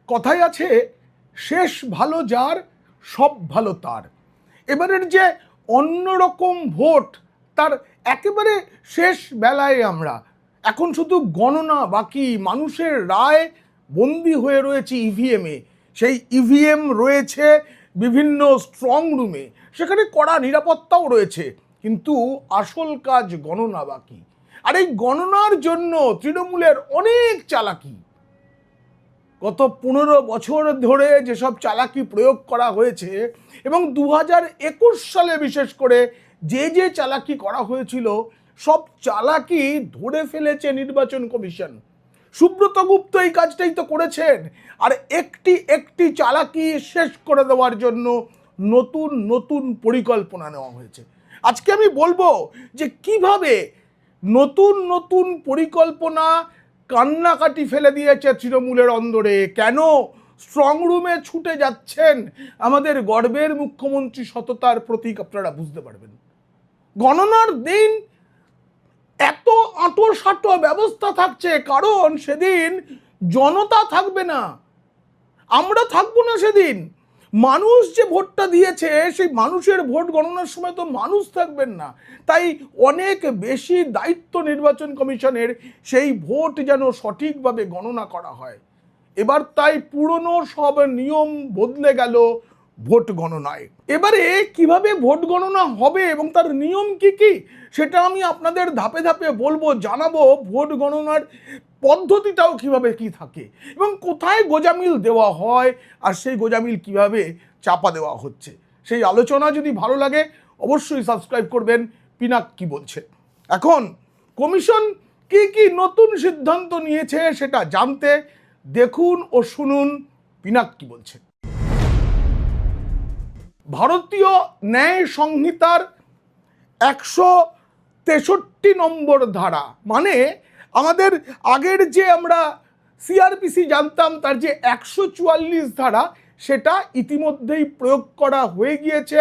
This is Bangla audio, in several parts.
কথায় আছে, শেষ ভালো যার সব ভালো তার। এবারের যে অন্যরকম ভোট, তার একেবারে শেষ বেলায় আমরা, এখন শুধু গণনা বাকি, মানুষের রায় বন্দি হয়ে রয়েছে ইভিএমে। সেই ইভিএম রয়েছে বিভিন্ন স্ট্রং রুমে, সেখানে কড়া নিরাপত্তাও রয়েছে, কিন্তু আসল কাজ গণনা বাকি। আর এই গণনার জন্য তৃণমূলের অনেক চালাকি, গত 15 বছর ধরে যেসব চালাকি প্রয়োগ করা হয়েছে, এবং 2021 সালে বিশেষ করে যে চালাকি করা হয়েছিল, সব চালাকি ধরে ফেলেছে নির্বাচন কমিশন। সুব্রত গুপ্ত এই কাজটাই তো করেছেন। আর একটি একটি চালাকি শেষ করে দেওয়ার জন্য নতুন নতুন পরিকল্পনা নেওয়া হয়েছে। আজকে আমি বলবো যে কিভাবে নতুন নতুন পরিকল্পনা কান্নাকাটি ফেলে দিয়েছে তৃণমূলের অন্দরে। কেন স্ট্রং রুমে ছুটে যাচ্ছেন আমাদের গর্বের মুখ্যমন্ত্রী, সততার প্রতীক, আপনারা বুঝতে পারবেন। গণনার দিন এত আঁটো ব্যবস্থা থাকছে, কারণ সেদিন জনতা থাকবে না, আমরা থাকবো না। সেদিন মানুষ যে ভোটটা দিয়েছে, সেই মানুষের ভোট গণনার সময় তো মানুষ থাকবেন না। তাই অনেক বেশি দায়িত্ব নির্বাচন কমিশনের, সেই ভোট যেন সঠিকভাবে গণনা করা হয়। এবার তাই পুরনো সব নিয়ম বদলে গেল ভোট গণনায়। এবারে কিভাবে ভোট গণনা হবে এবং তার নিয়ম কি কি, সেটা আমি আপনাদের ধাপে ধাপে বলবো, জানাবো। ভোট গণনার পদ্ধতিটাও কিভাবে কি থাকে এবং কোথায় গোজামিল দেওয়া হয়, আর সেই গোজামিল কিভাবে চাপা দেওয়া হচ্ছে, সেই আলোচনা যদি ভালো লাগে অবশ্যই সাবস্ক্রাইব করবেন। পিনাক কি বলছে, এখন কমিশন কি কি নতুন সিদ্ধান্ত নিয়েছে সেটা জানতে দেখুন ও শুনুন পিনাক কি বলছে। ভারতীয় ন্যায় সংহিতার 163 নম্বর ধারা, মানে আমাদের আগের যে আমরা সিআরপিসি জানতাম তার যে 144 ধারা, সেটা ইতিমধ্যেই প্রয়োগ করা হয়ে গিয়েছে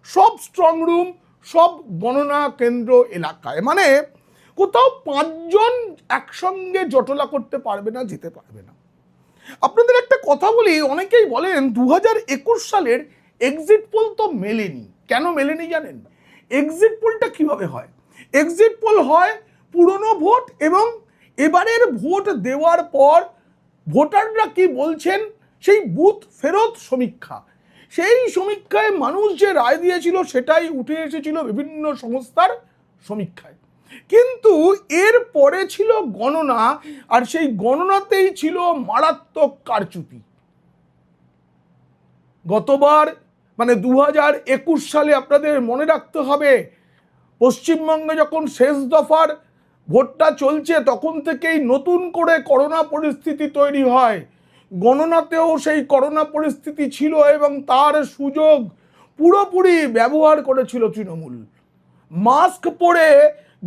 সব স্ট্রং রুম, সব গণনা কেন্দ্র এলাকায়। মানে কোথাও 5 জন একসঙ্গে জটলা করতে পারবে না, যেতে পারবে না। আপনাদের একটা কথা বলি, অনেকেই বলেন 2021 সালের এক্সিট পোল তো মেলেনি। কেন মেলেনি জানেন? এক্সিট পোলটা কিভাবে হয়? এক্সিট পোল হয় পুরনো ভোট এবং এবারের ভোট দেওয়ার পর ভোটাররা কি বলছেন সেই বুথ ফেরত সমীক্ষা। সেই সমীক্ষায় মানুষ যে রায় দিয়েছিল সেটাই উঠে এসেছিল বিভিন্ন সংস্থার সমীক্ষায়। কিন্তু এর পরে ছিল গণনা, আর সেই গণনাতেই ছিল মারাত্মক কারচুপি। গতবার মানে 2021 সালে আপনাদের মনে রাখতে হবে, পশ্চিমবঙ্গে যখন শেষ দফার ভোটটা চলছে তখন থেকেই নতুন করে করোনা পরিস্থিতি তৈরি হয়। গণনাতেও সেই করোনা পরিস্থিতি ছিল এবং তার সুযোগ পুরোপুরি ব্যবহার করেছিল তৃণমূল। মাস্ক পরে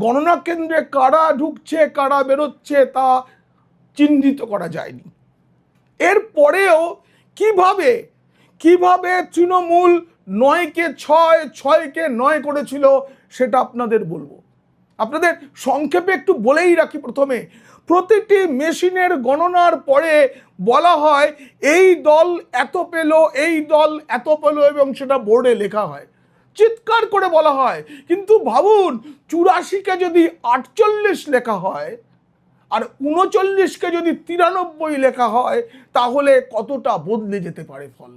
গণনা কেন্দ্রে কারা ঢুকছে কারা বেরোচ্ছে তা চিহ্নিত করা যায়নি। এর পরেও কিভাবে কিভাবে তৃণমূল 9কে 6, 6কে 9 করেছিল সেটা আপনাদের বলবো। আপনাদের সংক্ষেপে একটু বলেই রাখি, প্রথমে প্রতিটি মেশিনের গণনার পরে বলা হয় এই দল এত পেল, এই দল এত পেল, এবং সেটা বোর্ডে লেখা হয়, চিৎকার করে বলা হয়। কিন্তু ভাবুন, 84কে যদি 48 লেখা হয় আর 39কে যদি 93 লেখা হয়, তাহলে কতটা বদলে যেতে পারে ফল।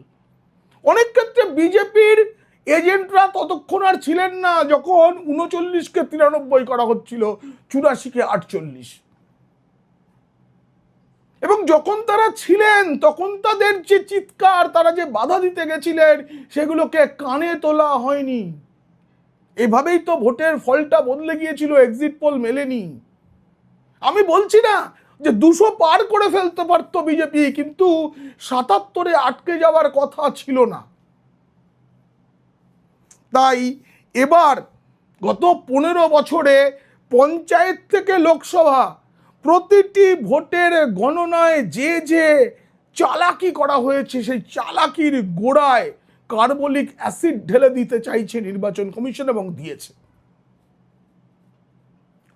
অনেক ক্ষেত্রে বিজেপির এজেন্টরা ততক্ষণ আর ছিলেন না যখন 39কে 93 করা হচ্ছিল, 84কে 48। এবং যখন তারা ছিলেন তখন তাদের যে চিৎকার, তারা যে বাধা দিতে গেছিলেন, সেগুলোকে কানে তোলা হয়নি। এভাবেই তো ভোটের ফলটা বদলে গিয়েছিল, এক্সিট পোল মেলেনি। আমি বলছি না যে 200 পার করে ফেলতে পারতো বিজেপি, কিন্তু 77-এ আটকে যাওয়ার কথা ছিল না। তাই এবার গত 15 বছরে পঞ্চায়েত থেকে লোকসভা প্রতিটি ভোটের গণনায় যে চালাকি করা হয়েছে, সেই চালাকির গোড়ায় কার্বলিক অ্যাসিড ঢেলে দিতে চাইছে নির্বাচন কমিশন, এবং দিয়েছে।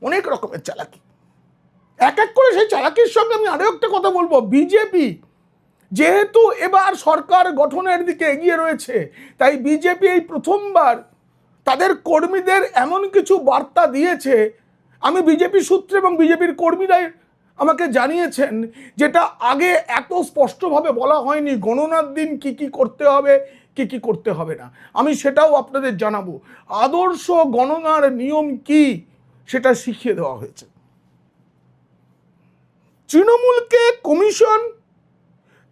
অনেক রকমের চালাকি। এক এক করে সেই চালাকির সঙ্গে আমি আরো একটা কথা বলবো, বিজেপি যেহেতু এবার সরকার গঠনের দিকে এগিয়ে রয়েছে, তাই বিজেপি এই প্রথমবার তাদের কর্মীদের এমন কিছু বার্তা দিয়েছে, আমি বিজেপি সূত্রে এবং বিজেপির কর্মীরাই আমাকে জানিয়েছেন, যেটা আগে এত স্পষ্টভাবে বলা হয়নি। গণনার দিন কি কি করতে হবে, কি কি করতে হবে না, আমি সেটাও আপনাদের জানাবো। আদর্শ গণনার নিয়ম কি সেটা শিখিয়ে দেওয়া হয়েছে। তৃণমূলকে কমিশন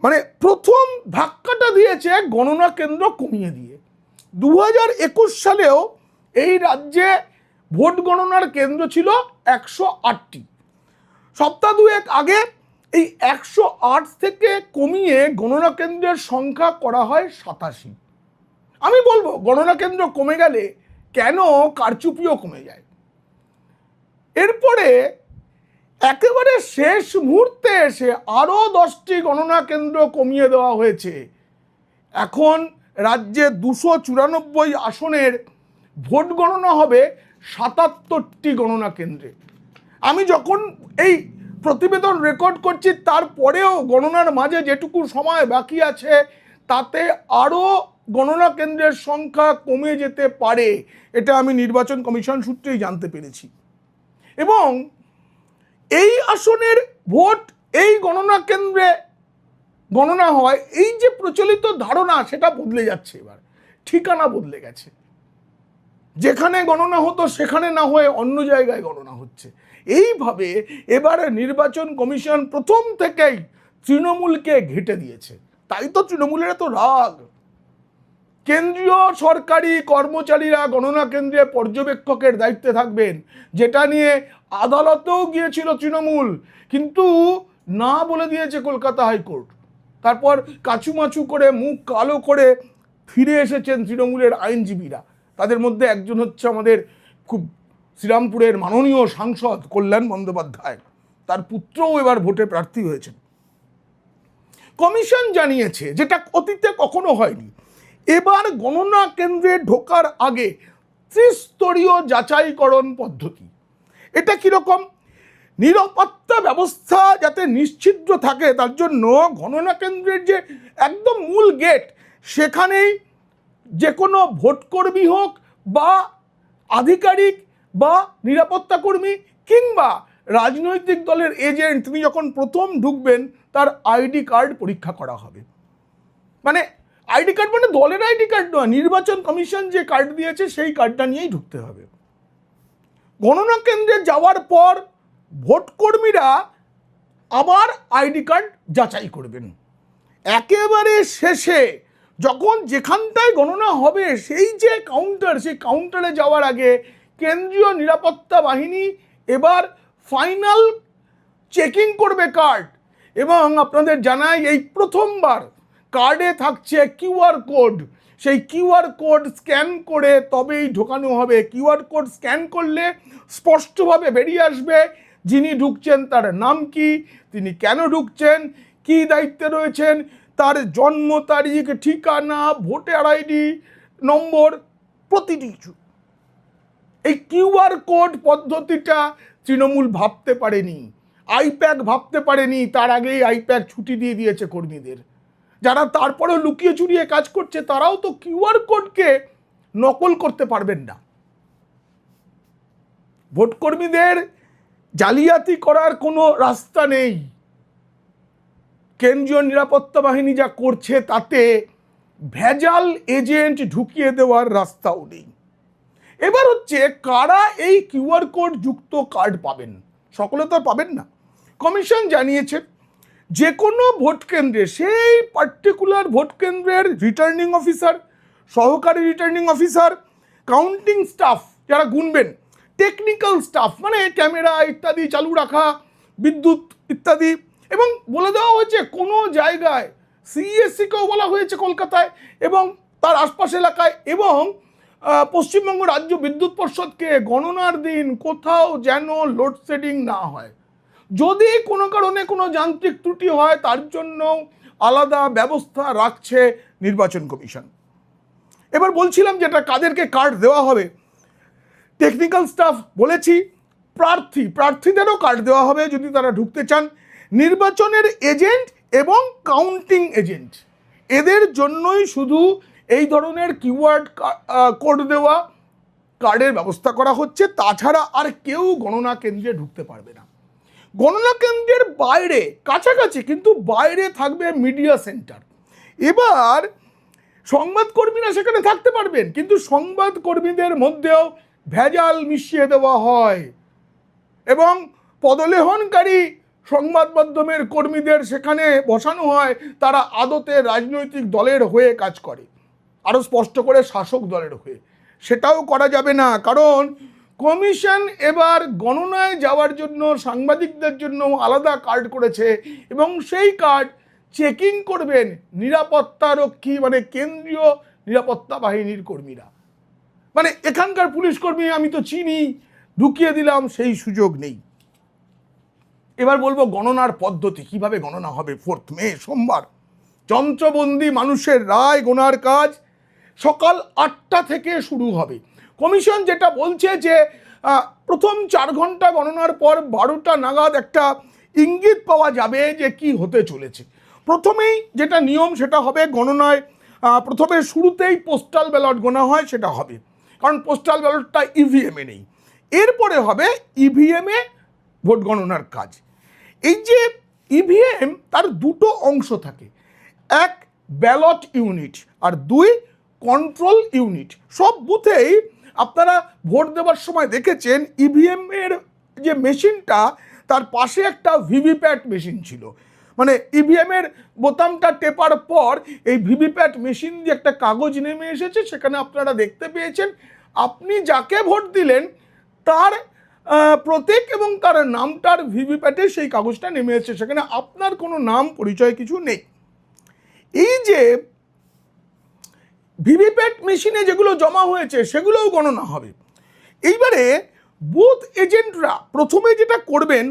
মানে প্রথম ধাক্কাটা দিয়েছে গণনা কেন্দ্র কমিয়ে দিয়ে। 2021 সালেও এই রাজ্যে ভোট গণনার কেন্দ্র ছিল 108টি। সপ্তাহ দুয়েক আগে এই 108 থেকে কমিয়ে গণনা কেন্দ্রের সংখ্যা করা হয় 87। আমি বলবো গণনা কেন্দ্র কমে গেলে কেন কারচুপিও কমে যায়। এরপরে একেবারে শেষ মুহূর্তে এসে আরও 10টি গণনা কেন্দ্র কমিয়ে দেওয়া হয়েছে। এখন রাজ্যে 294 আসনের ভোট গণনা হবে 77টি গণনা কেন্দ্রে। আমি যখন এই প্রতিবেদন রেকর্ড করছি তারপরেও গণনার মাঝে যেটুকু সময় বাকি আছে তাতে আরও গণনা কেন্দ্রের সংখ্যা কমে যেতে পারে, এটা আমি নির্বাচন কমিশন সূত্রেই জানতে পেরেছি। এবং এই আসনের ভোট এই গণনা কেন্দ্রে গণনা হয়, এই যে প্রচলিত ধারণা সেটা বদলে যাচ্ছে। এবার ঠিকানা বদলে গেছে, যেখানে গণনা হতো সেখানে না হয়ে অন্য জায়গায় গণনা হচ্ছে। এইভাবে এবারে নির্বাচন কমিশন প্রথম থেকেই তৃণমূলকে ঘেঁটে দিয়েছে। তাই তো তৃণমূলের এত রাগ। কেন্দ্রীয় সরকারি কর্মচারীরা গণনা কেন্দ্রে পর্যবেক্ষকের দায়িত্বে থাকবেন, যেটা নিয়ে আদালতেও গিয়েছিল তৃণমূল, কিন্তু না বলে দিয়েছে কলকাতা হাইকোর্ট। তারপর কাচুমাচু করে মুখ কালো করে ফিরে এসেছেন তৃণমূলের আইনজীবীরা। তাদের মধ্যে একজন হচ্ছে আমাদের খুব শ্রীরামপুরের মাননীয় সাংসদ কল্যাণ বন্দ্যোপাধ্যায়, তার পুত্রও এবার ভোটে প্রার্থী হয়েছেন। কমিশন জানিয়েছে, যেটা অতীতে কখনো হয়নি, এবার গণনা কেন্দ্রে ঢোকার আগে ত্রিস্তরীয় যাচাইকরণ পদ্ধতি। এটা কিরকম? নিরাপত্তা ব্যবস্থা যাতে নিশ্চিদ্র থাকে তার জন্য গণনা কেন্দ্রের যে একদম মূল গেট, সেখানেই যে কোনো ভোটকর্মী হোক বা আধিকারিক বা নিরাপত্তা কর্মী কিংবা রাজনৈতিক দলের এজেন্ট, তিনি যখন প্রথম ঢুকবেন তার আইডি কার্ড পরীক্ষা করা হবে। মানে আইডি কার্ড মানে দলের আইডি কার্ড নয়, নির্বাচন কমিশন যে কার্ড দিয়েছে সেই কার্ডটা নিয়েই ঢুকতে হবে। গণনা কেন্দ্রে যাওয়ার পর ভোটকর্মীরা আবার আইডি কার্ড যাচাই করবেন। একেবারে শেষে যখন যেখানটায় গণনা হবে সেই যে কাউন্টার, সেই কাউন্টারে যাওয়ার আগে কেন্দ্রীয় নিরাপত্তা বাহিনী এবার ফাইনাল চেকিং করবে কার্ড। এবং আপনাদের জানাই, এই প্রথমবার কার্ডে থাকছে কিউআর কোড। সেই কিউআর কোড স্ক্যান করে তবেই ঢোকানো হবে। কিউআর কোড স্ক্যান করলে স্পষ্টভাবে বেরিয়ে আসবে যিনি ঢুকছেন তার নাম কি, তিনি কেন ঢুকছেন, কি দায়িত্বে রয়েছেন, তার জন্ম তারিখ, ঠিকানা, ভোটার আইডি নম্বর, প্রতিটি কিছু। এই কিউআর কোড পদ্ধতিটা তৃণমূল ভাবতে পারেনি, আইপ্যাক ভাবতে পারেনি, তার আগেই আইপ্যাক ছুটি দিয়ে দিয়েছে কর্মীদের। যারা তারপরেও লুকিয়ে চুরিয়ে কাজ করছে তারাও তো কিউআর কোডকে নকল করতে পারবেন না। ভোটকর্মীদের জালিয়াতি করার কোনো রাস্তা নেই। কেন্দ্রীয় নিরাপত্তা বাহিনী যা করছে তাতে ভেজাল এজেন্ট ঢুকিয়ে দেওয়ার রাস্তাও নেই। এবার হচ্ছে কারা এই কিউআর কোড যুক্ত কার্ড পাবেন। সকলে তো পাবেন না। কমিশন জানিয়েছে যে কোনো ভোট কেন্দ্রে, সেই পার্টিকুলার ভোট কেন্দ্রের রিটার্নিং অফিসার, সহকারী রিটার্নিং অফিসার, কাউন্টিং স্টাফ যারা গুনবেন, টেকনিক্যাল স্টাফ মানে ক্যামেরা ইত্যাদি চালু রাখা, বিদ্যুৎ ইত্যাদি, এবং বলে দেওয়া হয়েছে কোনো জায়গায় সিইএসসিকেও বলা হয়েছে কলকাতায় এবং তার আশপাশ এলাকায়, এবং পশ্চিমবঙ্গ রাজ্য বিদ্যুৎ পর্ষদকে গণনার দিন কোথাও যেন লোডশেডিং না হয়। যদি কোনো কারণে কোনো যান্ত্রিক ত্রুটি হয় তার জন্য আলাদা ব্যবস্থা রাখছে নির্বাচন কমিশন। এবার বলছিলাম যেটা কাদেরকে কার্ড দেওয়া হবে। টেকনিক্যাল স্টাফ বলেছি, প্রার্থীদেরও কার্ড দেওয়া হবে যদি তারা ঢুকতে চান। নির্বাচনের এজেন্ট এবং কাউন্টিং এজেন্ট, এদের জন্যই শুধু এই ধরনের কিওয়ার্ড কোড দেওয়া কার্ডের ব্যবস্থা করা হচ্ছে। তাছাড়া আর কেউ গণনা কেন্দ্রে ঢুকতে পারবে না। গণনা কেন্দ্রের বাইরে, কাছাকাছি কিন্তু বাইরে থাকবে মিডিয়া সেন্টার। এবার সংবাদকর্মীরা সেখানে থাকতে পারবেন, কিন্তু সংবাদকর্মীদের মধ্যেও ভেজাল মিশিয়ে দেওয়া হয় এবং পদলেহনকারী সংবাদ মাধ্যমের কর্মীদের সেখানে বসানো হয়, তারা আদতে রাজনৈতিক দলের হয়ে কাজ করে, আরও স্পষ্ট করে শাসক দলের হয়ে। সেটাও করা যাবে না, কারণ কমিশন এবার গণনায় যাওয়ার জন্য সাংবাদিকদের জন্য আলাদা কার্ড করেছে এবং সেই কার্ড চেকিং করবেন নিরাপত্তারক্ষী, মানে কেন্দ্রীয় নিরাপত্তা বাহিনীর কর্মীরা। মানে এখানকার পুলিশ কর্মী আমি তো চিনি, ঢুকিয়ে দিলাম, সেই সুযোগ নেই। এবার বলবো গণনার পদ্ধতি, কিভাবে গণনা হবে। 4 মে সোমবার যন্ত্রবন্দি মানুষের রায় গোনার কাজ সকাল 8টা থেকে শুরু হবে। কমিশন যেটা বলছে যে প্রথম 4 ঘন্টা গণনার পর 12টা নাগাদ একটা ইঙ্গিত পাওয়া যাবে যে কি হতে চলেছে। প্রথমেই যেটা নিয়ম সেটা হবে গণনায় প্রথমে শুরুতেই পোস্টাল ব্যালট গোনা হয়, সেটা হবে, কারণ পোস্টাল ব্যালটটা ইভিএমে নেই। এরপরে হবে ইভিএমে ভোট গণনার কাজ। এই যে ইভিএম, তার দুটো অংশ থাকে, এক ব্যালট ইউনিট আর 2 কন্ট্রোল ইউনিট। সব বুথেই আপনারা ভোট দেওয়ার সময় দেখেছেন ইভিএম এর যে মেশিনটা, তার পাশে একটা ভিভিপ্যাট মেশিন ছিল। মানে ইভিএম এর বোতামটা টেপার পর এই ভিভিপ্যাট মেশিন দিয়ে একটা কাগজ নেমে এসেছে, সেখানে আপনারা দেখতে পেয়েছেন আপনি যাকে ভোট দিলেন তার প্রতীক এবং তার নামটার ভিভিপ্যাটে সেই কাগজটা নেমে এসেছে, সেখানে আপনার কোনো নাম পরিচয় কিছু নেই। এই যে ভিভিপ্যাট মেশিনে যেগুলো জমা হয়েছে সেগুলোও গণনা হবে। এইবারে বুথ এজেন্টরা প্রথমে যেটা করবেন,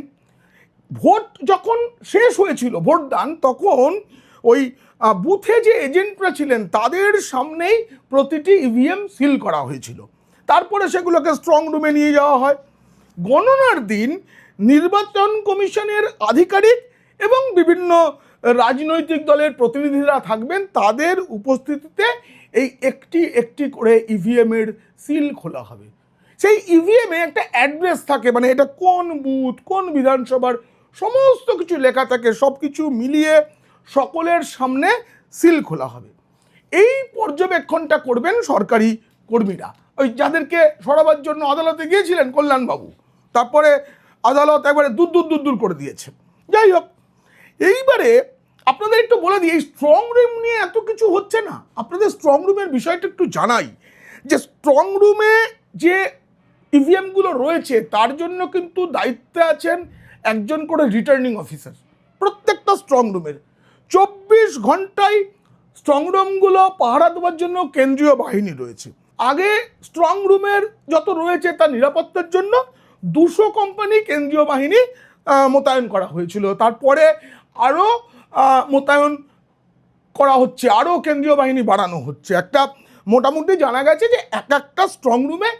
ভোট যখন শেষ হয়েছিল ভোটদান, তখন ওই বুথে যে এজেন্টরা ছিলেন তাদের সামনেই প্রতিটি ইভিএম সিল করা হয়েছিল। তারপরে সেগুলোকে স্ট্রং রুমে নিয়ে যাওয়া হয়। গণনার দিন নির্বাচন কমিশনের আধিকারিক এবং বিভিন্ন রাজনৈতিক দলের প্রতিনিধিরা থাকবেন, তাদের উপস্থিতিতে এই একটি একটি করে ইভিএমের সিল খোলা হবে। সেই ইভিএমে একটা অ্যাড্রেস থাকে, মানে এটা কোন বুথ, কোন বিধানসভার, সমস্ত কিছু লেখা থাকে। সব কিছু মিলিয়ে সকলের সামনে সিল খোলা হবে। এই পর্যবেক্ষণটা করবেন সরকারি কর্মীরা, ওই যাদেরকে সরাবার জন্য আদালতে গিয়েছিলেন কল্যাণবাবু, তারপরে আদালত একবারে দূর করে দিয়েছে। যাই হোক, এইবারে আপনাদের একটু বলে দিই, এই স্ট্রং রুম নিয়ে এত কিছু হচ্ছে না, আপনাদের স্ট্রং রুমের বিষয়টা একটু জানাই। যে স্ট্রং রুমে যে ইভিএমগুলো রয়েছে তার জন্য কিন্তু দায়িত্বে আছেন একজন করে রিটার্নিং অফিসার প্রত্যেকটা স্ট্রং রুমের। 24 ঘন্টায় স্ট্রং রুমগুলো পাহারা দেওয়ার জন্য কেন্দ্রীয় বাহিনী রয়েছে। আগে স্ট্রং রুমের যত রয়েছে তার নিরাপত্তার জন্য 200 কোম্পানি কেন্দ্রীয় বাহিনী মোতায়েন করা হয়েছিল। তারপরে আরও মোতায়েন করা হচ্ছে, আরও কেন্দ্রীয় বাহিনী বাড়ানো হচ্ছে। একটা মোটামুটি জানা গেছে যে একটা স্ট্রং রুমে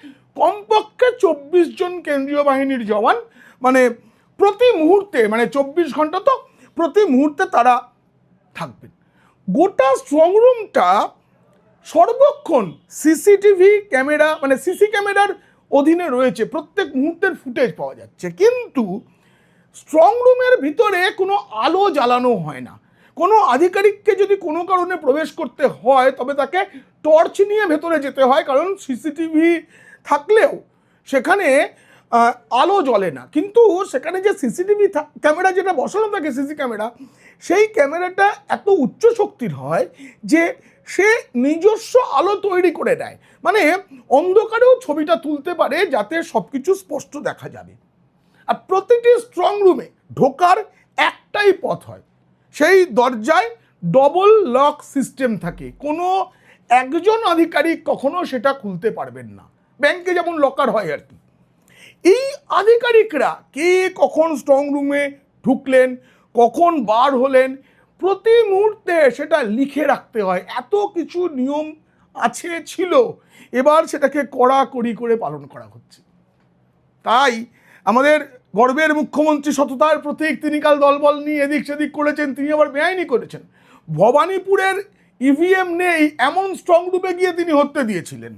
কমপক্ষে 24 জন কেন্দ্রীয় বাহিনীর জওয়ান, মানে প্রতি মুহূর্তে, মানে 24 ঘন্টা তো প্রতি মুহূর্তে তারা থাকবেন। গোটা স্ট্রং রুমটা সর্বক্ষণ সিসিটিভি ক্যামেরা, মানে সিসি ক্যামেরার অধীনে রয়েছে, প্রত্যেক মুহূর্তের ফুটেজ পাওয়া যাচ্ছে। কিন্তু স্ট্রং রুমের ভিতরে কোনো আলো জ্বালানো হয় না। কোনো আধিকারিককে যদি কোনো কারণে প্রবেশ করতে হয় তবে তাকে টর্চ নিয়ে ভেতরে যেতে হয়, কারণ সিসিটিভি থাকলেও সেখানে আলো জ্বলে না। কিন্তু সেখানে যে সিসিটিভি ক্যামেরা যেটা বসানো থাকে, সিসি ক্যামেরা, সেই ক্যামেরাটা এত উচ্চ শক্তির হয় যে সে নিজস্ব আলো তৈরি করে দেয়, মানে অন্ধকারেও ছবিটা তুলতে পারে যাতে সব কিছু স্পষ্ট দেখা যাবে। আর প্রতিটি স্ট্রং রুমে ঢোকার একটাই পথ হয়, সেই দরজায় ডবল লক সিস্টেম থাকে, কোনো একজন আধিকারিক কখনো সেটা খুলতে পারবেন না, ব্যাংকে যেমন লকার হয় আর কি। এই আধিকারিকরা কে কখন স্ট্রং রুমে ঢুকলেন, কখন বার হলেন, প্রতি মুহূর্তে সেটা লিখে রাখতে হয়। এত কিছু নিয়ম ছিল, এবার সেটাকে কড়াকড়ি করে পালন করা হচ্ছে। তাই আমাদের গর্বের মুখ্যমন্ত্রী, সততার প্রতীক, তিনি কাল দলবল নিয়ে এদিক সেদিক করেছেন, তিনি আবার বেআইনি করেছেন। ভবানীপুরের ইভিএম নেই এমন স্ট্রং রুমে গিয়ে তিনি হত্যা দিয়েছিলেন।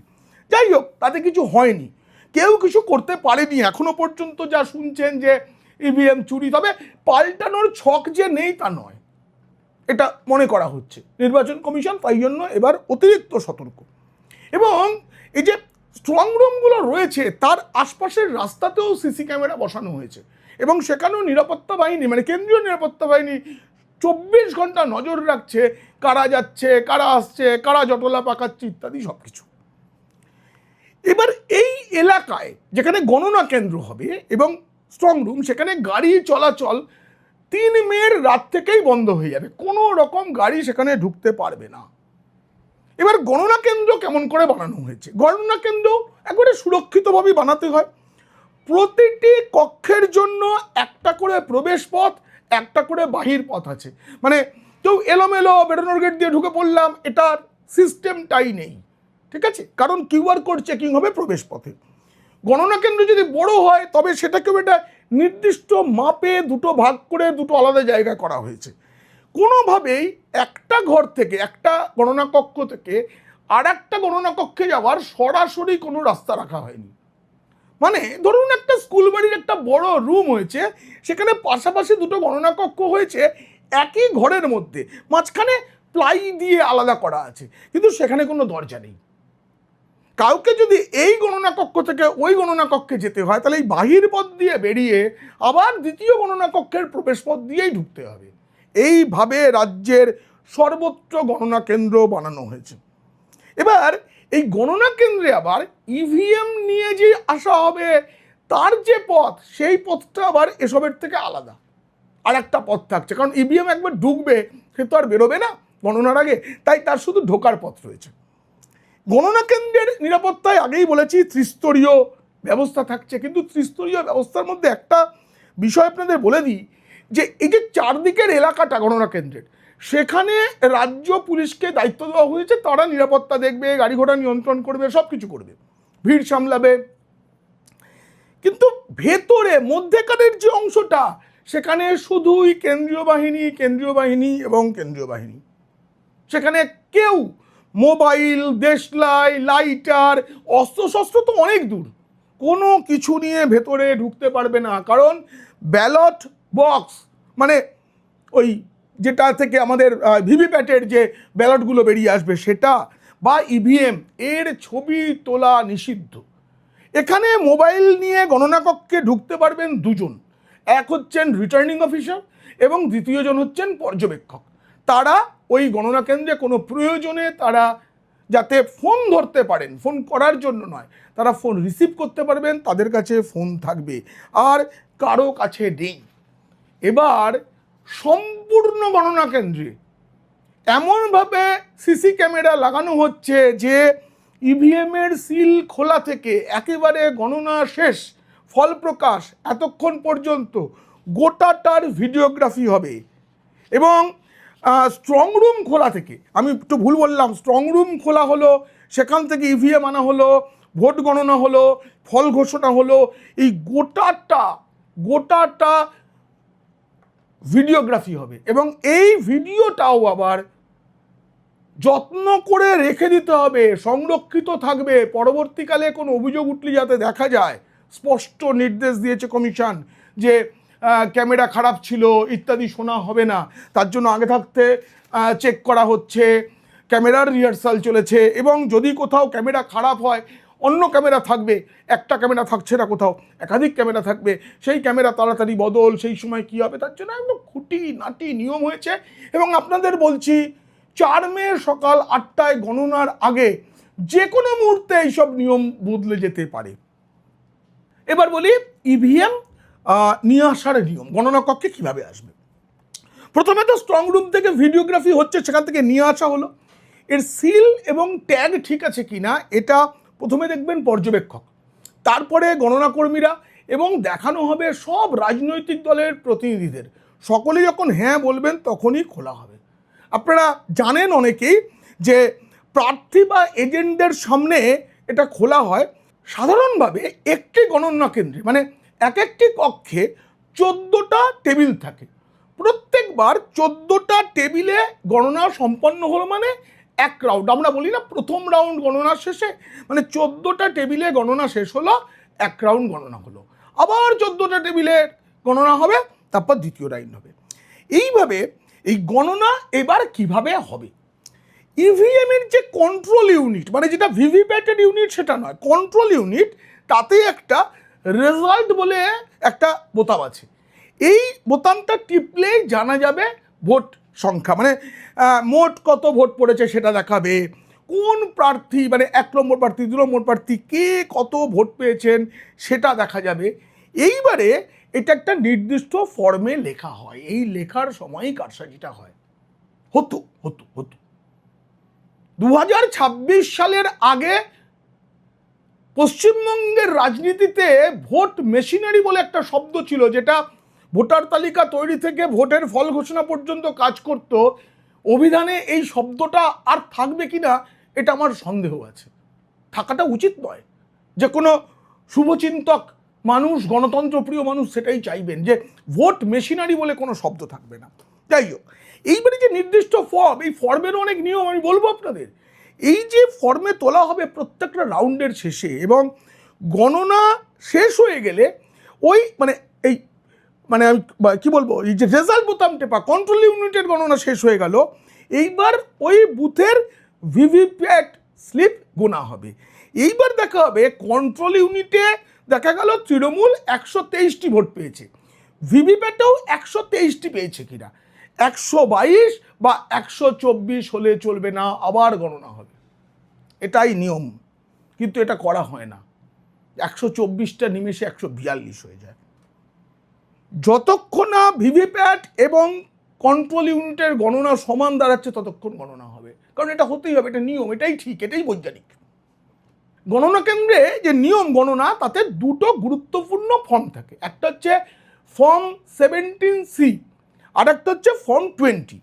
যাই হোক, তাতে কিছু হয়নি, কেউ কিছু করতে পারেনি এখনো পর্যন্ত যা শুনছেন যে ইভিএম চুরি। তবে পাল্টানোর ছক যে নেই তা নয়, এটা মনে করা হচ্ছে নির্বাচন কমিশন তাই জন্য এবার অতিরিক্ত সতর্ক। এবং এই যে স্ট্রং রুমগুলো রয়েছে তার আশপাশের রাস্তাতেও সিসি ক্যামেরা বসানো হয়েছে এবং সেখানেও নিরাপত্তা বাহিনী, মানে কেন্দ্রীয় নিরাপত্তা বাহিনী 24 ঘন্টা নজর রাখছে কারা যাচ্ছে, কারা আসছে, কারা জটলা পাকাচ্ছে ইত্যাদি সব কিছু। এবার এই এলাকায় যেখানে গণনা কেন্দ্র হবে এবং স্ট্রং রুম, সেখানে গাড়ি চলাচল 3 মের রাত থেকেই বন্ধ হয়ে যাবে, কোনো রকম গাড়ি সেখানে ঢুকতে পারবে না। এবার গণনা কেন্দ্র কেমন করে বানানো হয়েছে? গণনা কেন্দ্র একবারে সুরক্ষিতভাবে বানাতে হয়। প্রতিটি কক্ষের জন্য একটা করে প্রবেশ পথ, একটা করে বাহির পথ আছে। মানে কেউ এলোমেলো বেরোনোর গেট দিয়ে ঢুকে পড়লাম, এটার সিস্টেমটাই নেই, ঠিক আছে? কারণ কিউআর কোড চেকিং হবে প্রবেশ পথে। গণনা কেন্দ্র যদি বড় হয় তবে সেটাকেও এটা নির্দিষ্ট মাপে দুটো ভাগ করে দুটো আলাদা জায়গা করা হয়েছে। কোনোভাবেই একটা ঘর থেকে, একটা গণনা কক্ষ থেকে আর একটা গণনা কক্ষে যাওয়ার সরাসরি কোনো রাস্তা রাখা হয়নি। মানে ধরুন একটা স্কুল বাড়ির একটা বড় রুম হয়েছে, সেখানে পাশাপাশি দুটো গণনা কক্ষ হয়েছে একই ঘরের মধ্যে, মাঝখানে প্লাই দিয়ে আলাদা করা আছে, কিন্তু সেখানে কোনো দরজা নেই। কাউকে যদি এই গণনা কক্ষ থেকে ওই গণনা কক্ষে যেতে হয় তাহলে এই বাহির পথ দিয়ে বেরিয়ে আবার দ্বিতীয় গণনা কক্ষের প্রবেশ পথ দিয়েই ঢুকতে হবে। এইভাবে রাজ্যের সর্বত্র গণনা কেন্দ্র বানানো হয়েছে। এবার এই গণনা কেন্দ্রে আবার ইভিএম নিয়ে যে আসা হবে তার যে পথ, সেই পথটা আবার এসবের থেকে আলাদা, আর একটা পথ থাকছে। কারণ ইভিএম একবার ঢুকবে, সে তো আর বেরোবে না গণনার আগে, তাই তার শুধু ঢোকার পথ রয়েছে। গণনা কেন্দ্রের নিরাপত্তায় আগেই বলেছি ত্রিস্তরীয় ব্যবস্থা থাকছে, কিন্তু ত্রিস্তরীয় ব্যবস্থার মধ্যে একটা বিষয় আপনাদের বলে দিই, যে এই যে চারদিকের এলাকাটা গণনা কেন্দ্রের, সেখানে রাজ্য পুলিশকে দায়িত্ব দেওয়া হয়েছে, তারা নিরাপত্তা দেখবে, গাড়ি ঘোড়া নিয়ন্ত্রণ করবে, সব কিছু করবে, ভিড় সামলাবে। কিন্তু ভেতরে মধ্যেকারের যে অংশটা, সেখানে শুধুই কেন্দ্রীয় বাহিনী এবং কেন্দ্রীয় বাহিনী। সেখানে কেউ মোবাইল, দেশলাই, লাইটার, অস্ত্রশস্ত্র তো অনেক দূর, কোনো কিছু নিয়ে ভেতরে ঢুকতে পারবে না। কারণ ব্যালট বক্স, মানে ওই যেটা থেকে আমাদের ভিভিপ্যাটের যে ব্যালটগুলো বেরিয়ে আসবে সেটা, বা ইভিএম, এর ছবি তোলা নিষিদ্ধ। এখানে মোবাইল নিয়ে গণনা কক্ষে ঢুকতে পারবেন দুজন, এক হচ্ছেন রিটার্নিং অফিসার এবং দ্বিতীয়জন হচ্ছেন পর্যবেক্ষক। তারা ওই গণনা কেন্দ্রে কোনো প্রয়োজনে তারা যাতে ফোন ধরতে পারেন, ফোন করার জন্য নয়, তারা ফোন রিসিভ করতে পারবেন, তাদের কাছে ফোন থাকবে, আর কারো কাছে নেই। এবার সম্পূর্ণ গণনা কেন্দ্রে এমনভাবে সিসি ক্যামেরা লাগানো হচ্ছে যে ইভিএমের সিল খোলা থেকে একেবারে গণনা শেষ, ফল প্রকাশ, এতক্ষণ পর্যন্ত গোটাটার ভিডিওগ্রাফি হবে। এবং স্ট্রং রুম খোলা থেকে, আমি একটু ভুল বললাম, স্ট্রং রুম খোলা হলো, সেখান থেকে ইভিএম আনা হলো, ভোট গণনা হলো, ফল ঘোষণা হলো, এই গোটাটা ভিডিওগ্রাফি হবে। এবং এই ভিডিওটাও আবার যত্ন করে রেখে দিতে হবে, সংরক্ষিত থাকবে, পরবর্তীকালে কোনো অভিযোগ উঠলে যাতে দেখা যায়। স্পষ্ট নির্দেশ দিয়েছে কমিশন যে ক্যামেরা খারাপ ছিল ইত্যাদি শোনা হবে না, তার জন্য আগে থাকতে চেক করা হচ্ছে, ক্যামেরার রিহার্সাল চলেছে। এবং যদি কোথাও ক্যামেরা খারাপ হয়, অন্য ক্যামেরা থাকবে, একটা ক্যামেরা থাকছে না, কোথাও একাধিক ক্যামেরা থাকবে, সেই ক্যামেরা তাড়াতাড়ি বদল, সেই সময় কী হবে, তার জন্য একদম খুঁটিনাটি নিয়ম হয়েছে। এবং আপনাদের বলছি 4 মে সকাল 8টায় গণনার আগে যে কোনো মুহূর্তে এইসব নিয়ম বদলে যেতে পারে। এবার বলি ইভিএম নিয়ে আসার নিয়ম, গণনা কক্ষে কীভাবে আসবে। প্রথমে তো স্ট্রং রুম থেকে ভিডিওগ্রাফি হচ্ছে, সেখান থেকে নিয়ে আসা হলো, এর সিল এবং ট্যাগ ঠিক আছে কিনা এটা প্রথমে দেখবেন পর্যবেক্ষক, তারপরে গণনা কর্মীরা, এবং দেখানো হবে সব রাজনৈতিক দলের প্রতিনিধিদের। সকলে যখন হ্যাঁ বলবেন তখনই খোলা হবে। আপনারা জানেন অনেকেই যে প্রার্থী বা এজেন্টদের সামনে এটা খোলা হয় সাধারণভাবে একটি গণনা কেন্দ্রে, মানে এক একটি কক্ষে 14টা টেবিল থাকে। প্রত্যেকবার 14টা টেবিলে গণনা সম্পন্ন হলো মানে এক রাউন্ড, আমরা বলি না প্রথম রাউন্ড গণনার শেষে, মানে 14টা টেবিলে গণনা শেষ হলো, এক রাউন্ড গণনা হলো, আবার 14টা টেবিলে গণনা হবে, তারপর দ্বিতীয় রাউন্ড হবে। এইভাবে এই গণনা এবার কিভাবে হবে? ইভিএম এর যে কন্ট্রোল ইউনিট, মানে যেটা ভিভিপ্যাটের ইউনিট সেটা নয়, কন্ট্রোল ইউনিট, তাতে একটা রেজাল্ট বলে একটা বোতাম আছে। এই বোতামটা টিপলেই জানা যাবে ভোট সংখ্যা, মানে মোট কত ভোট পড়েছে সেটা দেখাবে, কোন প্রার্থী মানে 1 নম্বর প্রার্থী 2 নম্বর প্রার্থী কে কত ভোট পেয়েছেন সেটা দেখা যাবে। এইবারে এটা একটা নির্দিষ্ট ফর্মে লেখা হয়, এই লেখার সময়ই কারসাজিটা হয়। হতো 2026 সালের আগে পশ্চিমবঙ্গের রাজনীতিতে ভোট মেশিনারি বলে একটা শব্দ ছিল, যেটা ভোটার তালিকা তৈরি থেকে ভোটের ফল ঘোষণা পর্যন্ত কাজ করত। অভিধানে এই শব্দটা আর থাকবে কিনা এটা আমার সন্দেহ আছে, থাকাটা উচিত নয়। যে কোনো শুভচিন্তক মানুষ, গণতন্ত্রপ্রিয় মানুষ সেটাই চাইবেন যে ভোট মেশিনারি বলে কোনো শব্দ থাকবে না। যাই হোক, এইবারে যে নির্দিষ্ট ফর্ম, এই ফর্মেরও অনেক নিয়ম আমি বলবো আপনাদের। এই যে ফর্মে তোলা হবে প্রত্যেকটা রাউন্ডের শেষে, এবং গণনা শেষ হয়ে গেলে ওই মানে এই মানে আমি কী বলবো, এই যে রেজাল্ট বোতাম টেপা, কন্ট্রোল ইউনিটের গণনা শেষ হয়ে গেল, এইবার ওই বুথের ভিভিপ্যাট স্লিপ গোনা হবে। এইবার দেখা হবে কন্ট্রোল ইউনিটে দেখা গেল তৃণমূল 123টি ভোট পেয়েছে, ভিভিপ্যাটেও 123টি পেয়েছে কিনা, 122 বা 124 হলে চলবে না, আবার গণনা হবে, এটাই নিয়ম। কিন্তু এটা করা হয় না, 124টা নিমেষে 142 হয়ে যায়। যতক্ষণ না ভিভিপ্যাট এবং কন্ট্রোল ইউনিটের গণনা সমান দাঁড়াচ্ছে ততক্ষণ গণনা হবে, কারণ এটা হতেই হবে, এটা নিয়ম, এটাই ঠিক, এটাই বৈজ্ঞানিক। গণনা কেন্দ্রে যে নিয়ম গণনা, তাতে দুটো গুরুত্বপূর্ণ ফর্ম থাকে, একটা হচ্ছে ফর্ম 17C, আর একটা হচ্ছে ফর্ম 20।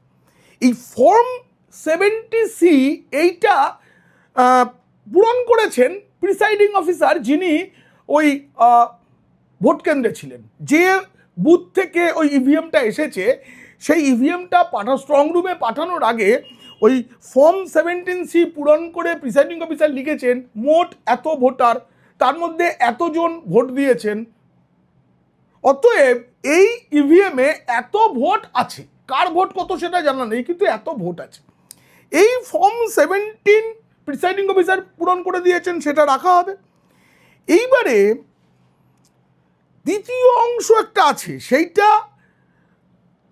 এই ফর্ম 70C এইটা পূরণ করেছেন প্রিসাইডিং অফিসার, যিনি ওই ভোট কেন্দ্রে ছিলেন। যে বুথ থেকে ওই ইভিএমটা এসেছে, সেই ইভিএমটা স্ট্রং রুমে পাঠানোর আগে ওই ফর্ম 17C পূরণ করে প্রিসাইডিং অফিসার লিখেছেন মোট এত ভোটার, তার মধ্যে এতজন ভোট দিয়েছেন, অতএব এই ইভিএমে এত ভোট আছে, কার ভোট কত সেটা জানা নেই, কিন্তু এত ভোট আছে। এই ফর্ম 17 প্রিসাইডিং অফিসার পূরণ করে দিয়েছেন, সেটা রাখা হবে। এইবারে দ্বিতীয় অংশ একটা আছে, সেইটা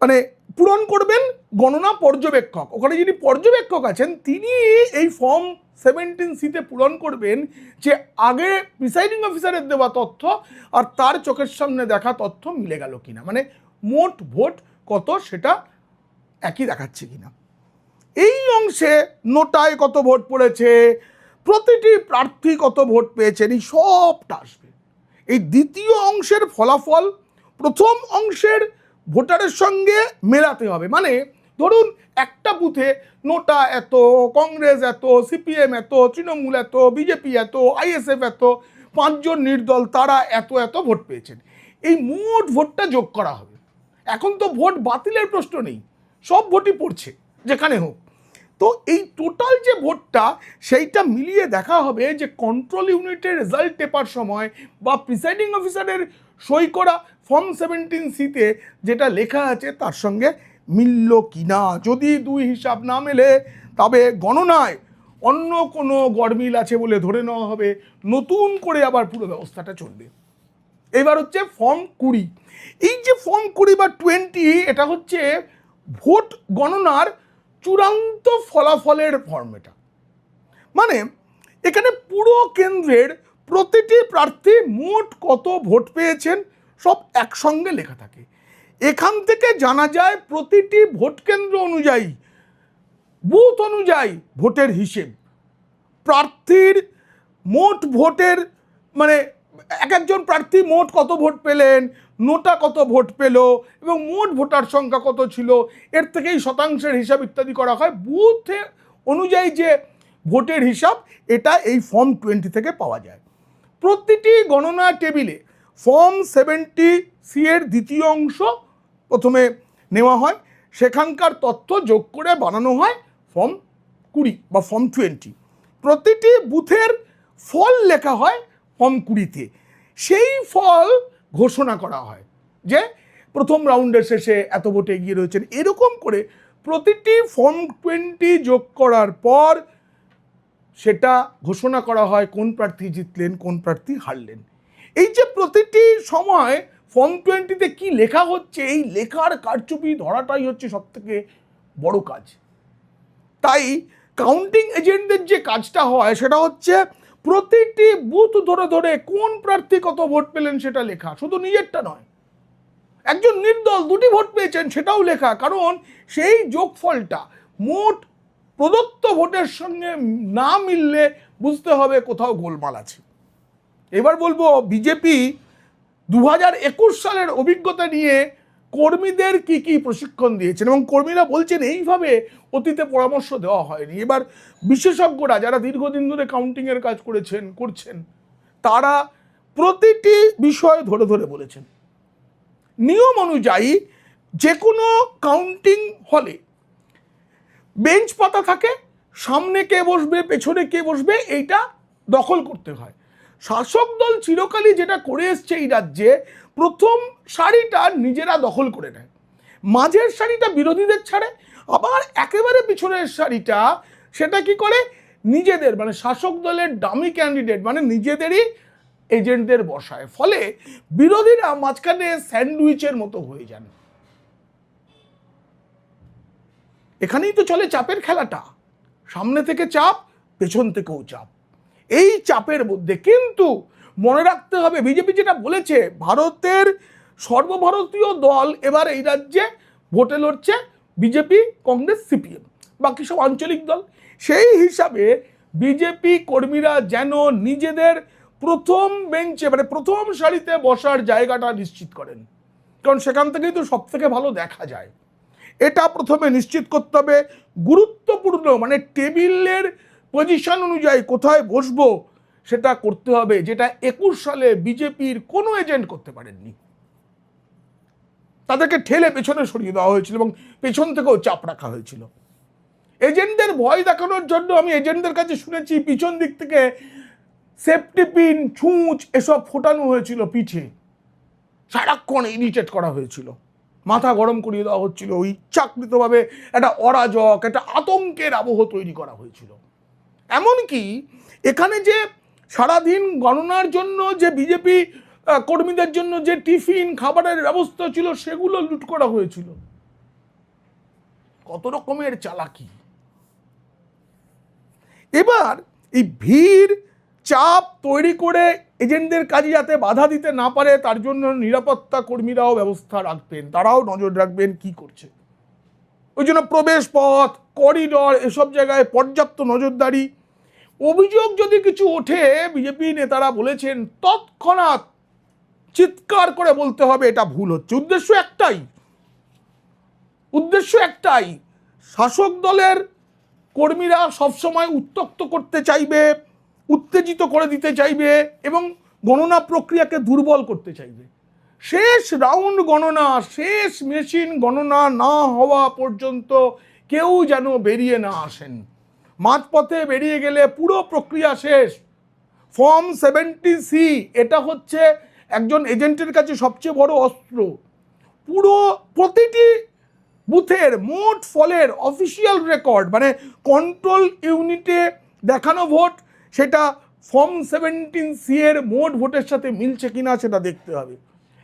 মানে পূরণ করবেন গণনা পর্যবেক্ষক। ওখানে যিনি পর্যবেক্ষক আছেন তিনি এই ফর্ম 17C-তে পূরণ করবেন যে আগে প্রিসাইডিং অফিসারের দেওয়া তথ্য আর তার চোখের সামনে দেখা তথ্য মিলে গেল কিনা, মানে মোট ভোট কত সেটা একই দেখাচ্ছে কিনা। এই অংশে নোটায় কত ভোট পড়েছে, প্রতিটি প্রার্থী কত ভোট পেয়েছেন, এই সবটা আসবে। এই দ্বিতীয় অংশের ফলাফল প্রথম অংশের ভোটারের সঙ্গে মেলাতে হবে। মানে ধরুন একটা বুথে নোটা এত, কংগ্রেস এত, সিপিএম এত, তৃণমূল এত, বিজেপি এত, আইএসএফ এত, 5 জন নির্দল তারা এত এত ভোট পেয়েছেন, এই মোট ভোটটা যোগ করা হবে। এখন তো ভোট বাতিলের প্রশ্ন নেই, সব ভোটই পড়ছে যেখানে হোক। তো এই টোটাল যে ভোটটা সেইটা মিলিয়ে দেখা হবে যে কন্ট্রোল ইউনিটের রেজাল্ট টেপার সময় বা প্রিসাইডিং অফিসারের সই করা ফর্ম 17C-তে যেটা লেখা আছে তার সঙ্গে মিলল কিনা। যদি দুই হিসাব না মেলে তবে গণনায় অন্য কোনো গরমিল আছে বলে ধরে নেওয়া হবে, নতুন করে আবার পুরো ব্যবস্থাটা চলবে। এবার হচ্ছে ফর্ম 20। এই যে ফর্ম 20 বা 20, এটা হচ্ছে ভোট গণনার চূড়ান্ত ফলাফলের ফর্ম। এটা মানে এখানে পুরো কেন্দ্রের প্রতিটি প্রার্থী মোট কত ভোট পেয়েছেন সব একসঙ্গে লেখা থাকে। এখান থেকে জানা যায় প্রতিটি ভোট কেন্দ্র অনুযায়ী, বুথ অনুযায়ী ভোটের হিসেব, প্রার্থীর মোট ভোটের মানে এক একজন প্রার্থী মোট কত ভোট পেলেন, নোটা কত ভোট পেল এবং মোট ভোটার সংখ্যা কত ছিল, এর থেকেই শতাংশের হিসাব ইত্যাদি করা হয়। বুথে অনুযায়ী যে ভোটের হিসাব, এটা এই ফর্ম 20 থেকে পাওয়া যায়। প্রতিটি গণনা টেবিলে ফর্ম 70C এর দ্বিতীয় অংশ প্রথমে নেওয়া হয়, সেখানকার তথ্য যোগ করে বানানো হয় ফর্ম 20 বা ফর্ম 20। প্রতিটি বুথের ফল লেখা হয় ফর্ম 20-তে। সেই ফল ঘোষণা করা হয় যে প্রথম রাউন্ডের শেষে এত ভোটে এগিয়ে রয়েছেন। এরকম করে প্রতিটি ফর্ম 20 যোগ করার পর সেটা ঘোষণা করা হয় কোন প্রার্থী জিতলেন, কোন প্রার্থী হারলেন। এই যে প্রতিটি সময় ফর্ম 20-তে কি লেখা হচ্ছে, এই লেখার কারচুপি ধরাটাই হচ্ছে সব থেকে বড় কাজ। তাই কাউন্টিং এজেন্টদের যে কাজটা হয় সেটা হচ্ছে প্রতিটি বুথ ধরে ধরে কোন প্রার্থী কত ভোট পেলেন সেটা লেখা, শুধু নিজেরটা নয়। একজন নির্দল 2টি ভোট পেয়েছেন সেটাও লেখা, কারণ সেই যোগফলটা মোট প্রদত্ত ভোটের সঙ্গে না মিললে বুঝতে হবে কোথাও গোলমাল আছে। এবার বলবো বিজেপি 2021 সালের অভিজ্ঞতা নিয়ে কর্মীদের কি কি প্রশিক্ষণ দিয়েছেন, এবং কর্মীরা বলছেন এইভাবে অতীতে পরামর্শ দেওয়া হয়নি। এবার বিশেষজ্ঞরা যারা দীর্ঘদিন ধরে কাউন্টিংয়ের কাজ করছেন তারা প্রতিটি বিষয় ধরে ধরে বলেছেন। নিয়ম অনুযায়ী যে কোনো কাউন্টিং হলে বেঞ্চ পাতা থাকে, সামনে কে বসবে পেছনে কে বসবে এইটা দখল করতে হয়। শাসক দল চিরকালই যেটা করে এসছে এই রাজ্যে, প্রথম সারিটা নিজেরা দখল করে নেয়, মাঝের সারিটা বিরোধীদের ছাড়ে, আবার একেবারে পিছনের সারিটা সেটা কি করে নিজেদের মানে শাসক দলের ডামি ক্যান্ডিডেট মানে নিজেদেরই এজেন্টদের বসায়। ফলে বিরোধীরা মাঝখানে স্যান্ডউইচের মতো হয়ে যান। এখানেই তো চলে চাপের খেলাটা, সামনে থেকে চাপ, পেছন থেকেও চাপ। এই চাপের মধ্যে কিন্তু মনে রাখতে হবে বিজেপি যেটা বলেছে, ভারতের সর্বভারতীয় দল এবার এই রাজ্যে ভোটে লড়ছে বিজেপি, কংগ্রেস, সিপিএম, বাকি সব আঞ্চলিক দল। সেই হিসাবে বিজেপি কর্মীরা যেন নিজেদের প্রথম বেঞ্চে মানে প্রথম সারিতে বসার জায়গাটা নিশ্চিত করেন, কারণ সেখান থেকেই তো সব থেকে ভালো দেখা যায়। এটা প্রথমে নিশ্চিত করতে হবে। গুরুত্বপূর্ণ মানে টেবিলের পজিশন অনুযায়ী কোথায় বসবো সেটা করতে হবে, যেটা 21 সালে বিজেপির কোনো এজেন্ট করতে পারেননি। তাদেরকে ঠেলে পেছনে সরিয়ে দেওয়া হয়েছিল এবং পেছন থেকেও চাপ রাখা হয়েছিল। এজেন্টদের ভয় দেখানোর জন্য আমি এজেন্টদের কাছে শুনেছি পিছন দিক থেকে সেফটি পিন, ছুঁচ এসব ফোটানো হয়েছিল পিঠে, সারাক্ষণ ইরিটেট করা হয়েছিল, মাথা গরম করিয়ে দেওয়া হচ্ছিল, ইচ্ছাকৃতভাবে একটা অরাজক, একটা আতঙ্কের আবহ তৈরি করা হয়েছিল। এমনকি এখানে যে সারাদিন গণনার জন্য যে বিজেপি কর্মীদের জন্য যে টিফিন খাবারের ব্যবস্থা ছিল সেগুলো লুট করা হয়েছিল। কত রকমের চালাকি। এবার এই ভিড় চাপ তৈরি করে এজেন্টদের কাজে যাতে বাধা দিতে না পারে তার জন্য নিরাপত্তা কর্মীরাও ব্যবস্থা রাখবেন, তারাও নজর রাখবেন কি করছে। ওই জন্য প্রবেশ পথ, করিডর এসব জায়গায় পর্যাপ্ত নজরদারি। অভিযোগ যদি কিছু ওঠে, বিজেপি নেতারা বলেছেন তৎক্ষণাৎ চিৎকার করে বলতে হবে এটা ভুল হচ্ছে। উদ্দেশ্য একটাই, শাসক দলের কর্মীরা সবসময় উত্তক্ত করতে চাইবে, উত্তেজিত করে দিতে চাইবে এবং গণনা প্রক্রিয়াকে দুর্বল করতে চাইবে। শেষ রাউন্ড গণনা, শেষ মেশিন গণনা না হওয়া পর্যন্ত কেউ যেন বেরিয়ে না আসেন। মাঝপথে বেরিয়ে গেলে পুরো প্রক্রিয়া শেষ। ফর্ম 70C এটা হচ্ছে একজন এজেন্টের কাছে সবচেয়ে বড় অস্ত্র। প্রতিটি বুথের মোট ফলের অফিসিয়াল রেকর্ড মানে কন্ট্রোল ইউনিটে দেখানো ভোট, সেটা ফর্ম 17C এর মোট ভোটের সাথে মিলছে কিনা সেটা দেখতে হবে।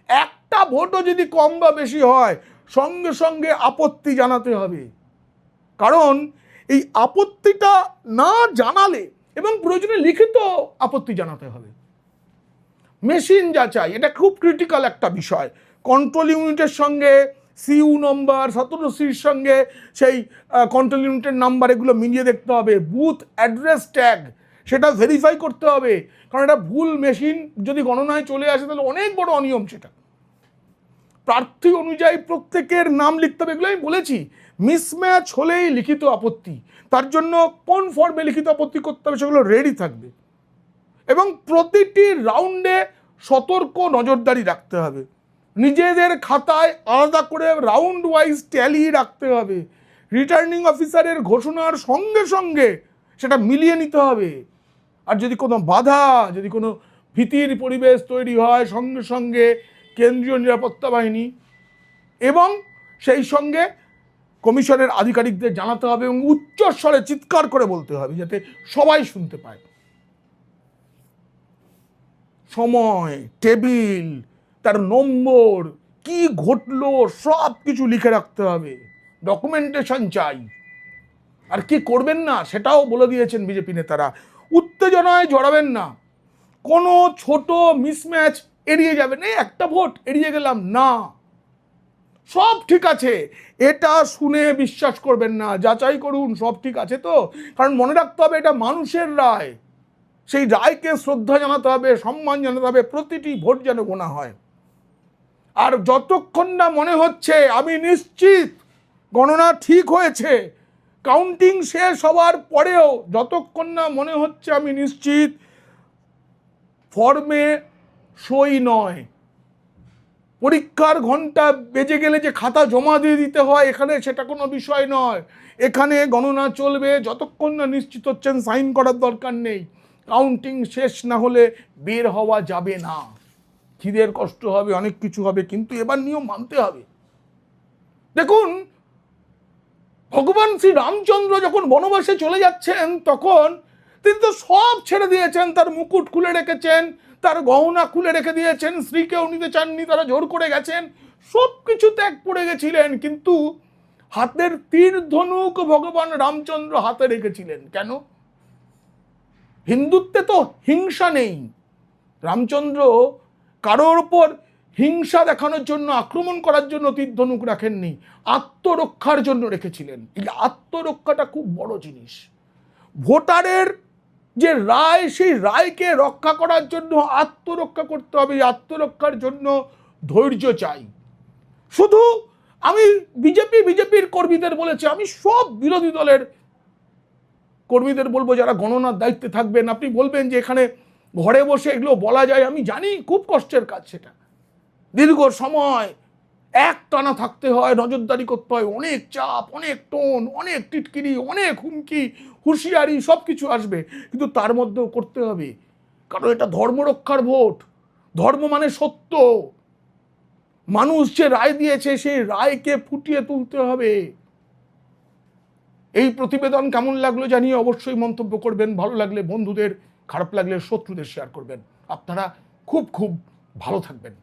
একটা ভোটও যদি কম বা বেশি হয় সঙ্গে সঙ্গে আপত্তি জানাতে হবে, কারণ এই আপত্তিটা না জানালে এবং প্রয়োজনে লিখিত আপত্তি জানাতে হবে। মেশিন যাচাই এটা খুব ক্রিটিক্যাল একটা বিষয়। কন্ট্রোল ইউনিটের সঙ্গে সিইউ নম্বর 17Cর সঙ্গে সেই কন্ট্রোল ইউনিটের নাম্বার এগুলো মিলিয়ে দেখতে হবে। বুথ অ্যাড্রেস ট্যাগ সেটা ভেরিফাই করতে হবে, কারণ এটা ভুল মেশিন যদি গণনায় চলে আসে তাহলে অনেক বড় অনিয়ম সেটা। প্রার্থী অনুযায়ী প্রত্যেকের নাম লিখতে হবে, এগুলো আমি বলেছি। মিসম্যাচ হলেই লিখিত আপত্তি, তার জন্য কোন ফর্মে লিখিত আপত্তি করতে হবে সেগুলো রেডি থাকবে। এবং প্রতিটি রাউন্ডে সতর্ক নজরদারি রাখতে হবে, নিজেদের খাতায় আলাদা করে রাউন্ড ওয়াইজ ট্যালি রাখতে হবে, রিটার্নিং অফিসারের ঘোষণার সঙ্গে সঙ্গে সেটা মিলিয়ে নিতে হবে। আর যদি কোনো বাধা, যদি কোনো ভীতির পরিবেশ তৈরি হয়, সঙ্গে সঙ্গে কেন্দ্রীয় নিরাপত্তা বাহিনী এবং সেই সঙ্গে কমিশনের আধিকারিকদের জানাতে হবে এবং উচ্চস্বরে চিৎকার করে বলতে হবে যাতে সবাই শুনতে পায়। সময়, টেবিল, তার নম্বর, কি ঘটলো সব কিছু লিখে রাখতে হবে, ডকুমেন্টেশন চাই। আর কি করবেন না সেটাও বলে দিয়েছেন বিজেপি নেতারা। উত্তেজনায় জড়াবেন না, কোনো ছোট মিসম্যাচ এড়িয়ে যাবেন, এই একটা ভোট এড়িয়ে গেলাম না, সব ঠিক আছে এটা শুনে বিশ্বাস করবেন না, যাচাই করুন সব ঠিক আছে তো। কারণ মনে রাখতে হবে এটা মানুষের রায়, সেই রায়কে শ্রদ্ধা জানাতে হবে, সম্মান জানাতে হবে, প্রতিটি ভোট যেন গোনা হয়। আর যতক্ষণ না মনে হচ্ছে আমি নিশ্চিত গণনা ঠিক হয়েছে, কাউন্টিং শেষ হওয়ার পরেও যতক্ষণ না মনে হচ্ছে আমি নিশ্চিত, ফর্মে সই নয়, পরীক্ষার ঘন্টা বেজে গেলে যে খাতা জমা দিয়ে দিতে হয় এখানে সেটা কোনো বিষয় নয়। এখানে গণনা চলবে যতক্ষণ না নিশ্চিত হচ্ছেন সাইন করার দরকার নেই। কাউন্টিং শেষ না হলে বের হওয়া যাবে না, খিদের কষ্ট হবে, অনেক কিছু হবে, কিন্তু এবার নিয়ম মানতে হবে। দেখুন, ভগবান শ্রী রামচন্দ্র যখন বনবাসে চলে যাচ্ছেন তখন তিনি তো সব ছেড়ে দিয়েছেন, তার মুকুট খুলে রেখেছেন, তার গহনা খুলে রেখে দিয়েছেন, স্ত্রীকেও নিতে চাননি, তারা জোর করে গেছেন, সব কিছু ত্যাগ করে গেছিলেন, কিন্তু হাতের তীর ধনুক ভগবান রামচন্দ্র হাতে রেখেছিলেন। কেন? হিন্দুত্বে তো হিংসা নেই, রামচন্দ্র কারোর ওপর হিংসা দেখানোর জন্য, আক্রমণ করার জন্য তীর ধনুক রাখেননি, আত্মরক্ষার জন্য রেখেছিলেন। এই আত্মরক্ষাটা খুব বড় জিনিস। ভোটারের যে রায়, সেই রায়কে রক্ষা করার জন্য আত্মরক্ষা করতে হবে, এই আত্মরক্ষার জন্য ধৈর্য চাই। শুধু আমি বিজেপির কর্মীদের বলেছি, আমি সব বিরোধী দলের কর্মীদের বলবো যারা গণনার দায়িত্বে থাকবেন, আপনি বলবেন যে এখানে ঘরে বসে এগুলো বলা যায়, আমি জানি খুব কষ্টের কাজ, সেটা দীর্ঘ সময় এক টানা থাকতে হয়, নজরদারি করতে হয়, অনেক চাপ, অনেক টোন, অনেক টিটকিরি, অনেক হুমকি, হুঁশিয়ারি, সব কিছু আসবে, কিন্তু তার মধ্যেও করতে হবে, কারণ এটা ধর্মরক্ষার ভোট। ধর্ম মানে সত্য, মানুষ যে রায় দিয়েছে সেই রায়কে ফুটিয়ে তুলতে হবে। এই প্রতিবেদন কেমন লাগলো জানিয়ে অবশ্যই মন্তব্য করবেন, ভালো লাগলে বন্ধুদের, খারাপ লাগলে শত্রুদের শেয়ার করবেন। আপনারা খুব খুব ভালো থাকবেন।